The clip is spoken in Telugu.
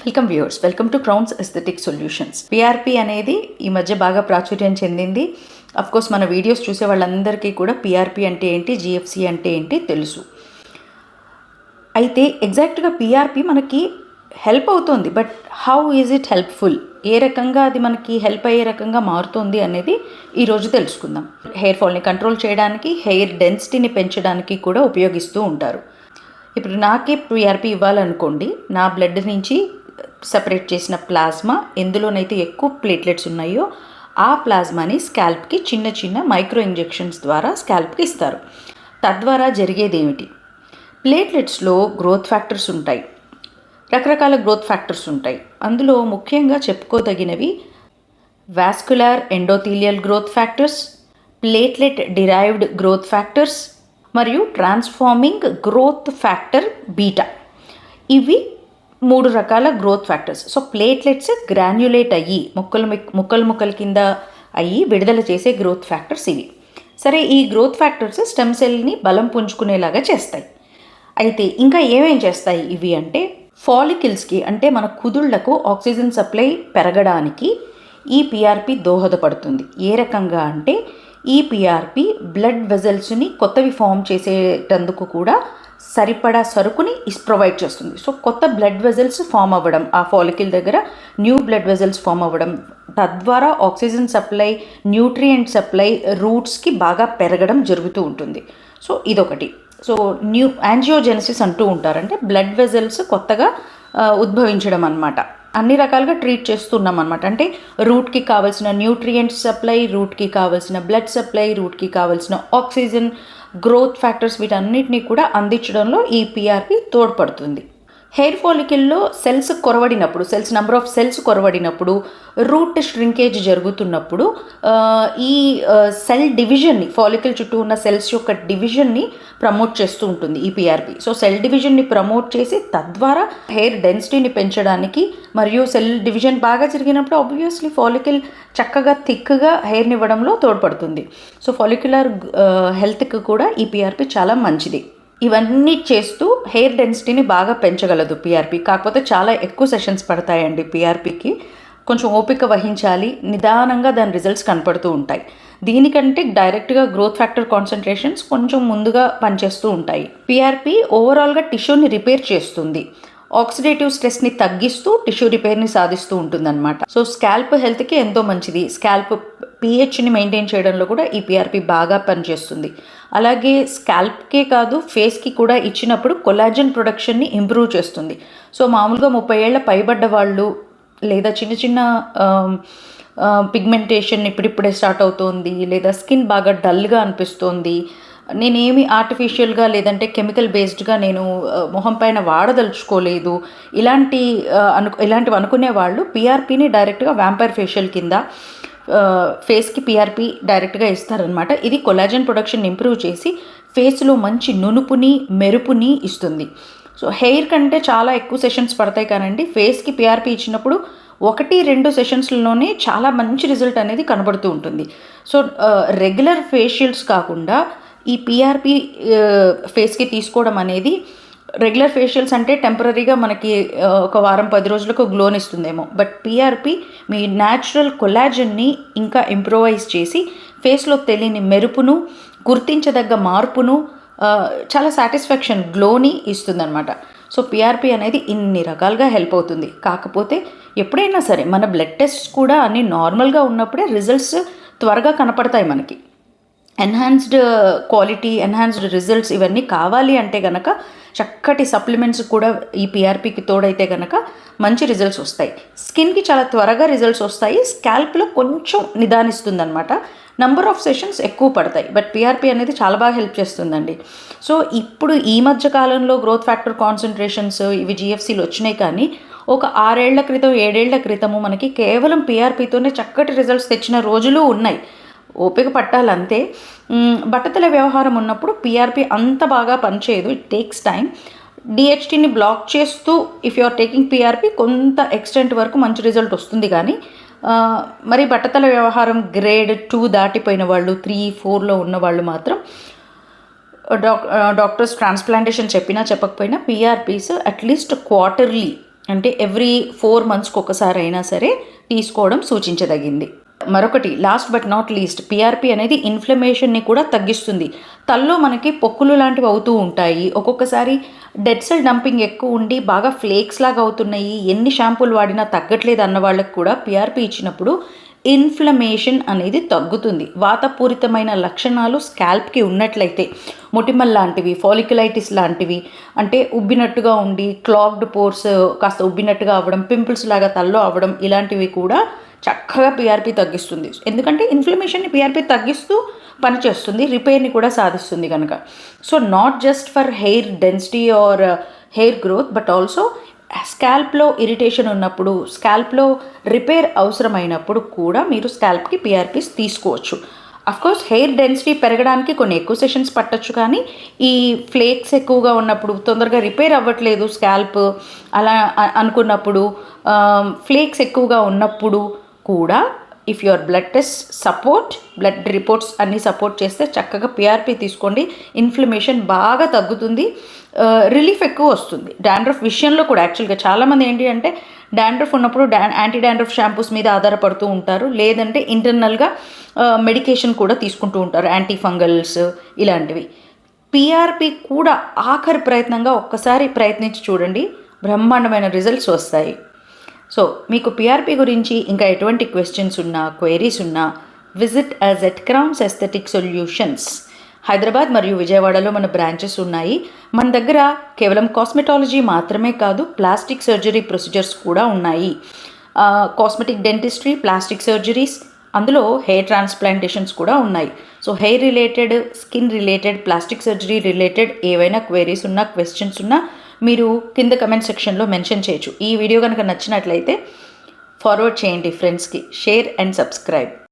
Welcome viewers, welcome to crowns aesthetic solutions. PRP అనేది ఈ మధ్య బాగా ప్రాచుర్యం చెందింది. కోర్స్ మన వీడియోస్ చూసే వాళ్ళందరికీ కూడా పిఆర్పి అంటే ఏంటి, జిఎఫ్సి అంటే ఏంటి తెలుసు. అయితే ఎగ్జాక్ట్గా పిఆర్పి మనకి హెల్ప్ అవుతుంది, but how is it helpful, ఏ రకంగా అది మనకి హెల్ప్ అయ్యే రకంగా మారుతుంది అనేది ఈరోజు తెలుసుకుందాం. హెయిర్ ఫాల్ని కంట్రోల్ చేయడానికి, హెయిర్ డెన్సిటీని పెంచడానికి కూడా ఉపయోగిస్తూ ఉంటారు. ఇప్పుడు నాకే పిఆర్పి ఇవ్వాలనుకోండి, నా బ్లడ్ నుంచి సెపరేట్ చేసిన ప్లాస్మా ఎందులోనైతే ఎక్కువ ప్లేట్లెట్స్ ఉన్నాయో ఆ ప్లాస్మాని స్కాల్ప్కి చిన్న చిన్న మైక్రో ఇంజెక్షన్స్ ద్వారా స్కాల్ప్కి ఇస్తారు. తద్వారా జరిగేది ఏమిటి, ప్లేట్లెట్స్లో గ్రోత్ ఫ్యాక్టర్స్ ఉంటాయి, రకరకాల గ్రోత్ ఫ్యాక్టర్స్ ఉంటాయి. అందులో ముఖ్యంగా చెప్పుకోదగినవి vascular endothelial growth factors, platelet derived growth factors మరియు ట్రాన్స్ఫార్మింగ్ గ్రోత్ ఫ్యాక్టర్ బీటా. ఇవి 3 రకాల growth factors. So platelets granulate అయ్యి ముక్కలు కింద అయ్యి విడుదల చేసే గ్రోత్ ఫ్యాక్టర్స్ ఇవి. సరే, ఈ గ్రోత్ ఫ్యాక్టర్స్ స్టెమ్ సెల్ని బలం పుంజుకునేలాగా చేస్తాయి. అయితే ఇంకా ఏమేం చేస్తాయి ఇవి అంటే, ఫాలికిల్స్కి అంటే మన కుదుళ్లకు ఆక్సిజన్ సప్లై పెరగడానికి ఈ పిఆర్పి దోహదపడుతుంది. ఏ రకంగా అంటే, ఈ పిఆర్పి బ్లడ్ వెజల్స్ని కొత్తవి ఫామ్ చేసేటందుకు కూడా సరిపడా సరుకుని ప్రొవైడ్ చేస్తుంది. సో కొత్త బ్లడ్ వెజల్స్ ఫామ్ అవ్వడం, ఆ ఫాలికిల్ దగ్గర న్యూ బ్లడ్ వెజల్స్ ఫామ్ అవ్వడం, తద్వారా ఆక్సిజన్ సప్లై, న్యూట్రియంట్ సప్లై రూట్స్కి బాగా పెరగడం జరుగుతూ ఉంటుంది. సో ఇదొకటి. సో యాంజియోజెనసిస్ అంటూ ఉంటారంటే బ్లడ్ వెజల్స్ కొత్తగా ఉద్భవించడం అన్నమాట. అన్ని రకాలుగా ట్రీట్ చేస్తున్నాం అనమాట. అంటే రూట్కి కావాల్సిన న్యూట్రియంట్ సప్లై, రూట్కి కావాల్సిన బ్లడ్ సప్లై, రూట్కి కావాల్సిన ఆక్సిజన్, గ్రోత్ ఫ్యాక్టర్స్ వీటన్నిటినీ కూడా అందించడంలో ఈ పిఆర్పి తోడ్పడుతుంది. హెయిర్ ఫాలికిల్లో సెల్స్ నెంబర్ ఆఫ్ సెల్స్ కొరవడినప్పుడు, రూట్ ష్రింకేజ్ జరుగుతున్నప్పుడు ఈ సెల్ డివిజన్ని, ఫాలికిల్ చుట్టూ ఉన్న సెల్స్ యొక్క డివిజన్ని ప్రమోట్ చేస్తూ ఉంటుంది ఈ పిఆర్పి. సో సెల్ డివిజన్ని ప్రమోట్ చేసి తద్వారా హెయిర్ డెన్సిటీని పెంచడానికి, మరియు సెల్ డివిజన్ బాగా జరిగినప్పుడు ఆబ్వియస్లీ ఫాలికిల్ చక్కగా థిక్గా హెయిర్ని ఇవ్వడంలో తోడ్పడుతుంది. సో ఫాలిక్యులర్ హెల్త్కి కూడా ఈ పిఆర్పి చాలా మంచిది. ఇవన్నీ చేస్తూ హెయిర్ డెన్సిటీని బాగా పెంచగలదు పిఆర్పి. కాకపోతే చాలా ఎక్కువ సెషన్స్ పడతాయండి పిఆర్పికి. కొంచెం ఓపిక వహించాలి, నిదానంగా దాని రిజల్ట్స్ కనపడుతూ ఉంటాయి. దీనికంటే డైరెక్ట్గా గ్రోత్ ఫ్యాక్టర్ కాన్సన్ట్రేషన్స్ కొంచెం ముందుగా పనిచేస్తూ ఉంటాయి. పిఆర్పి ఓవరాల్గా టిష్యూని రిపేర్ చేస్తుంది, ఆక్సిడేటివ్ స్ట్రెస్ని తగ్గిస్తూ టిష్యూ రిపేర్ని సాధిస్తూ ఉంటుందన్నమాట. సో స్కాల్ప్ హెల్త్కి ఎంతో మంచిది. స్కాల్ప్ పిహెచ్ని మెయింటైన్ చేయడంలో కూడా ఈ పిఆర్పి బాగా పనిచేస్తుంది. అలాగే స్కాల్ప్కే కాదు, ఫేస్కి కూడా ఇచ్చినప్పుడు కొలాజన్ ప్రొడక్షన్ని ఇంప్రూవ్ చేస్తుంది. సో మామూలుగా 30 ఏళ్ల పైబడ్డ వాళ్ళు, లేదా చిన్న చిన్న పిగ్మెంటేషన్ ఇప్పుడిప్పుడే స్టార్ట్ అవుతోంది, లేదా స్కిన్ బాగా డల్గా అనిపిస్తోంది, నేనేమి ఆర్టిఫిషియల్గా లేదంటే కెమికల్ బేస్డ్గా నేను మొహం పైన వాడదలుచుకోలేదు, ఇలాంటివి అనుకునే వాళ్ళు పిఆర్పిని డైరెక్ట్గా వ్యాంపైర్ ఫేషియల్ కింద ఫేస్కి పిఆర్పి డైరెక్ట్గా ఇస్తారనమాట. ఇది కొలాజన్ ప్రొడక్షన్ ఇంప్రూవ్ చేసి ఫేస్లో మంచి నునుపుని, మెరుపుని ఇస్తుంది. సో హెయిర్ కంటే చాలా ఎక్కువ సెషన్స్ పడతాయి కానండి, ఫేస్కి పిఆర్పి ఇచ్చినప్పుడు 1-2 సెషన్స్లోనే చాలా మంచి రిజల్ట్ అనేది కనబడుతూ ఉంటుంది. సో రెగ్యులర్ ఫేషియల్స్ కాకుండా ఈ పిఆర్పి ఫేస్కి తీసుకోవడం అనేది, రెగ్యులర్ ఫేషియల్స్ అంటే టెంపరీగా మనకి ఒక వారం 10 రోజులకు గ్లోని ఇస్తుందేమో, బట్ పిఆర్పి మీ న్యాచురల్ కొలాజన్ని ఇంకా ఇంప్రూవైజ్ చేసి ఫేస్లో తెలియని మెరుపును, గుర్తించదగ్గ మార్పును, చాలా సాటిస్ఫాక్షన్, గ్లోని ఇస్తుందన్నమాట. సో పిఆర్పి అనేది ఇన్ని రకాలుగా హెల్ప్ అవుతుంది. కాకపోతే ఎప్పుడైనా సరే మన బ్లడ్ టెస్ట్స్ కూడా అన్నీ నార్మల్గా ఉన్నప్పుడే రిజల్ట్స్ త్వరగా కనపడతాయి మనకి. ఎన్హాన్స్డ్ క్వాలిటీ, ఎన్హాన్స్డ్ రిజల్ట్స్ ఇవన్నీ కావాలి అంటే కనుక చక్కటి సప్లిమెంట్స్ కూడా ఈ పిఆర్పికి తోడైతే కనుక మంచి రిజల్ట్స్ వస్తాయి. స్కిన్కి చాలా త్వరగా రిజల్ట్స్ వస్తాయి, స్కాల్ప్లో కొంచెం నిదానిస్తుంది అనమాట. నెంబర్ ఆఫ్ సెషన్స్ ఎక్కువ పడతాయి, బట్ పిఆర్పి అనేది చాలా బాగా హెల్ప్ చేస్తుందండి. సో ఇప్పుడు ఈ మధ్య కాలంలో గ్రోత్ ఫ్యాక్టర్ కాన్సన్ట్రేషన్స్ ఇవి జిఎఫ్సీలు వచ్చినాయి, కానీ ఒక 6 ఏళ్ల క్రితం 7 ఏళ్ల క్రితము మనకి కేవలం పిఆర్పితోనే చక్కటి రిజల్ట్స్ తెచ్చిన రోజులు ఉన్నాయి. ఓపిక పట్టాలంతే. బట్టతల వ్యవహారం ఉన్నప్పుడు పిఆర్పి అంత బాగా పనిచేయదు, ఇట్ టేక్స్ టైం. డిహెచ్టీని బ్లాక్ చేస్తూ if you are taking PRP కొంత ఎక్స్టెంట్ వరకు మంచి రిజల్ట్ వస్తుంది. కానీ మరి బట్టతల వ్యవహారం గ్రేడ్ 2 దాటిపోయిన వాళ్ళు, 3-4లో ఉన్న వాళ్ళు మాత్రం డాక్టర్స్ ట్రాన్స్ప్లాంటేషన్ చెప్పినా చెప్పకపోయినా పిఆర్పీస్ అట్లీస్ట్ క్వార్టర్లీ అంటే ఎవ్రీ 4 మంత్స్కి ఒకసారి అయినా సరే తీసుకోవడం సూచించదగింది. మరొకటి last but not least, PRP అనేది ఇన్ఫ్లమేషన్ని కూడా తగ్గిస్తుంది. తలలో మనకి పొక్కులు లాంటివి అవుతూ ఉంటాయి. ఒక్కొక్కసారి డెడ్ సెల్ డంపింగ్ ఎక్కువ ఉండి బాగా ఫ్లేక్స్ లాగా అవుతున్నాయి, ఎన్ని షాంపూలు వాడినా తగ్గట్లేదు అన్న వాళ్ళకి కూడా పిఆర్పి ఇచ్చినప్పుడు ఇన్ఫ్లమేషన్ అనేది తగ్గుతుంది. వాతపూరితమైన లక్షణాలు స్కాల్ప్కి ఉన్నట్లయితే, మొటిమల్ లాంటివి, ఫాలిక్యులైటిస్ లాంటివి, అంటే ఉబ్బినట్టుగా ఉండి క్లాగ్డ్ పోర్స్ కాస్త ఉబ్బినట్టుగా అవ్వడం, పింపుల్స్ లాగా తలలో అవ్వడం, ఇలాంటివి కూడా చక్కగా పిఆర్పి తగ్గిస్తుంది. ఎందుకంటే ఇన్ఫ్లమేషన్ని పిఆర్పి తగ్గిస్తూ పనిచేస్తుంది, రిపేర్ని కూడా సాధిస్తుంది కనుక. So not just for hair density or hair growth, but also స్కాల్ప్లో ఇరిటేషన్ ఉన్నప్పుడు, స్కాల్ప్లో రిపేర్ అవసరమైనప్పుడు కూడా మీరు స్కాల్ప్కి పిఆర్పిస్ తీసుకోవచ్చు. అఫ్కోర్స్ హెయిర్ డెన్సిటీ పెరగడానికి కొన్ని ఎక్కువ సెషన్స్ పట్టచ్చు, కానీ ఈ ఫ్లేక్స్ ఎక్కువగా ఉన్నప్పుడు, తొందరగా రిపేర్ అవ్వట్లేదు స్కాల్ప్ అలా అనుకున్నప్పుడు, ఫ్లేక్స్ ఎక్కువగా ఉన్నప్పుడు కూడా if your blood test support, blood reports అన్నీ సపోర్ట్ చేస్తే చక్కగా పిఆర్పి తీసుకోండి. ఇన్ఫ్లమేషన్ బాగా తగ్గుతుంది, రిలీఫ్ ఎక్కువ వస్తుంది. డాండ్రఫ్ విషయంలో కూడా యాక్చువల్గా చాలామంది ఏంటి అంటే డాండ్రఫ్ ఉన్నప్పుడు యాంటీ డాండ్రఫ్ షాంపూస్ మీద ఆధారపడుతూ ఉంటారు, లేదంటే ఇంటర్నల్గా మెడికేషన్ కూడా తీసుకుంటూ ఉంటారు, యాంటీ ఫంగల్స్ ఇలాంటివి. పిఆర్పి కూడా ఆఖరి ప్రయత్నంగా ఒక్కసారి ప్రయత్నించి చూడండి, బ్రహ్మాండమైన రిజల్ట్స్ వస్తాయి. సో మీకు పిఆర్పి గురించి ఇంకా ఎటువంటి క్వశ్చన్స్ ఉన్నా, క్వైరీస్ ఉన్నా, visit at crowns aesthetic solutions. Hyderabad మరియు విజయవాడలో మన బ్రాంచెస్ ఉన్నాయి. మన దగ్గర కేవలం కాస్మెటాలజీ మాత్రమే కాదు, ప్లాస్టిక్ సర్జరీ ప్రొసీజర్స్ కూడా ఉన్నాయి. కాస్మెటిక్ డెంటిస్ట్రీ, ప్లాస్టిక్ సర్జరీస్, అందులో హెయిర్ ట్రాన్స్ప్లాంటేషన్స్ కూడా ఉన్నాయి. So hair related, skin related, plastic surgery related ఏవైనా క్వైరీస్ ఉన్నా, క్వశ్చన్స్ ఉన్నా మీరు కింద కమెంట్ సెక్షన్లో మెన్షన్ చేయొచ్చు. ఈ వీడియో కనుక నచ్చినట్లయితే ఫార్వర్డ్ చేయండి ఫ్రెండ్స్కి, షేర్ అండ్ సబ్స్క్రైబ్.